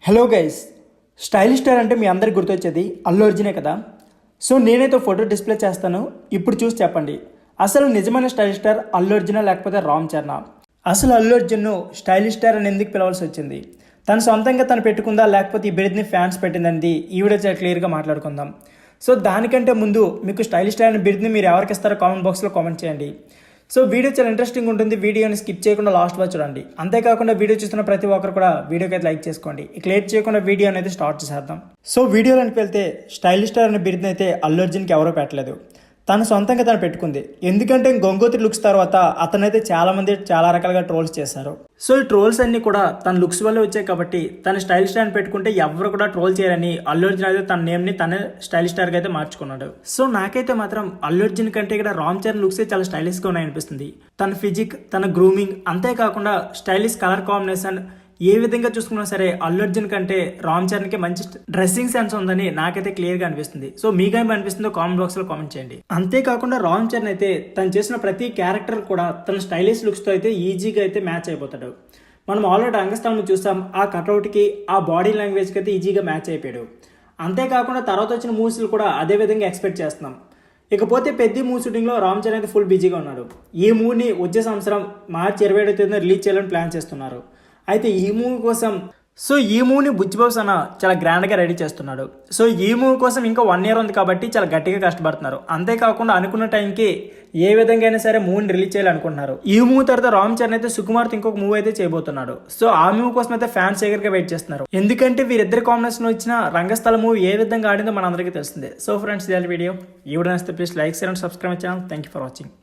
Hello guys, stylish star అంటే మీ అందరికి గుర్తొచ్చేది అల్లు అర్జునే కదా. సో నేనైతే ఫోటో డిస్ప్లే చేస్తాను, ఇప్పుడు చూసి చెప్పండి అసలు నిజమైన స్టైలిష్ స్టార్ అల్లు అర్జునా లేకపోతే రామ్ చరణా. అసలు అల్లు అర్జున్ను స్టైలిష్ స్టార్ అని ఎందుకు పిలవాల్సి వచ్చింది, తను సొంతంగా తను పెట్టుకుందా లేకపోతే ఈ బిరుదుని ఫ్యాన్స్ పెట్టిందండి, ఈ వీడియో చాలా క్లియర్గా మాట్లాడుకుందాం. సో దానికంటే ముందు మీకు స్టైలిష్ స్టార్ అనే బిరుదుని మీరు ఎవరికి ఇస్తారో కామెంట్ బాక్స్లో కామెంట్ చేయండి. సో వీడియో చాలా ఇంట్రెస్టింగ్ ఉంటుంది, వీడియోని స్కిప్ చేయకుండా లాస్ట్ వరకు చూడండి. అంతేకాకుండా వీడియో చూస్తున్న ప్రతి ఒక్కరు కూడా వీడియోకి అయితే లైక్ చేసుకోండి. ఇక లేట్ చేయకుండా వీడియో అనేది స్టార్ట్ చేసేద్దాం. సో వీడియోలోకి వెళ్తే స్టైలిష్ స్టార్ అనే బిరుదుని అయితే అల్లు అర్జున్కి ఎవరో పెట్టలేదు, తను సొంతంగా తను పెట్టుకుంది. ఎందుకంటే గంగోత్రి లుక్స్ తర్వాత అతనైతే చాలా మంది చాలా రకాలుగా ట్రోల్స్ చేశారు. సో ఈ ట్రోల్స్ అన్ని కూడా తన లుక్స్ వల్ల వచ్చాయి కాబట్టి తన స్టైల్ స్టార్ పెట్టుకుంటే ఎవరు కూడా ట్రోల్ చేయరని అల్లు అర్జున్ అయితే తన నేమ్ని తన స్టైల్ స్టార్గా అయితే మార్చుకున్నాడు. సో నాకైతే మాత్రం అల్లు అర్జున్ కంటే ఇక్కడ రామ్ చరణ్ లుక్స్ చాలా స్టైలిష్గా ఉన్నాయి అనిపిస్తుంది. తన ఫిజిక్, తన గ్రూమింగ్, అంతేకాకుండా స్టైలిష్ కలర్ కాంబినేషన్, ఏ విధంగా చూసుకున్నా సరే అల్లు అర్జున్ కంటే రామ్ చరణ్కి మంచి డ్రెస్సింగ్ సెన్స్ ఉందని నాకైతే క్లియర్గా అనిపిస్తుంది. సో మీకేం అనిపిస్తుందో కామెంట్ బాక్స్లో కామెంట్ చేయండి. అంతేకాకుండా రామ్ చరణ్ అయితే తను చేసిన ప్రతి క్యారెక్టర్ కూడా తన స్టైలిష్ లుక్స్తో అయితే ఈజీగా అయితే మ్యాచ్ అయిపోతాడు. మనం ఆల్రెడీ రంగస్థలంలో చూసాం, ఆ కట్అవుట్కి ఆ బాడీ లాంగ్వేజ్కి అయితే ఈజీగా మ్యాచ్ అయిపోయాడు. అంతేకాకుండా తర్వాత వచ్చిన మూవీస్లు కూడా అదే విధంగా ఎక్స్పెక్ట్ చేస్తున్నాం. ఇకపోతే పెద్ద మూవీ షూటింగ్లో రామ్ చరణ్ అయితే ఫుల్ బిజీగా ఉన్నాడు. ఈ మూవీని వచ్చే సంవత్సరం మార్చి 27వ రిలీజ్ చేయాలని ప్లాన్ చేస్తున్నారు. అయితే ఈ మూవీ కోసం ఈ మూవీని బుచ్చిబాబు అన్న చాలా గ్రాండ్గా రెడీ చేస్తున్నాడు. సో ఈ మూవీ కోసం ఇంకా 1 year ఉంది కాబట్టి చాలా గట్టిగా కష్టపడుతున్నారు. అంతేకాకుండా అనుకున్న టైంకి ఏ విధంగా అయినా సరే మూవీని రిలీజ్ చేయాలనుకుంటున్నారు. ఈ మూవీ తర్వాత రామ్ చరణ్ అయితే సుకుమార్తో ఇంకొక మూవీ అయితే చేయబోతున్నాడు. సో ఆ మూవీ కోసం అయితే ఫ్యాన్స్ ఎగర్గా వెయిట్ చేస్తున్నారు. ఎందుకంటే వీరిద్దరి కాంబినేషన్ వచ్చిన రంగస్థల మూవీ ఏ విధంగా ఆడిందో మన అందరికీ తెలుస్తుంది. సో ఫ్రెండ్స్, ఇదే వీడియో. ఈ వీడియో నచ్చితే please like, share and subscribe channel. Thank you for watching.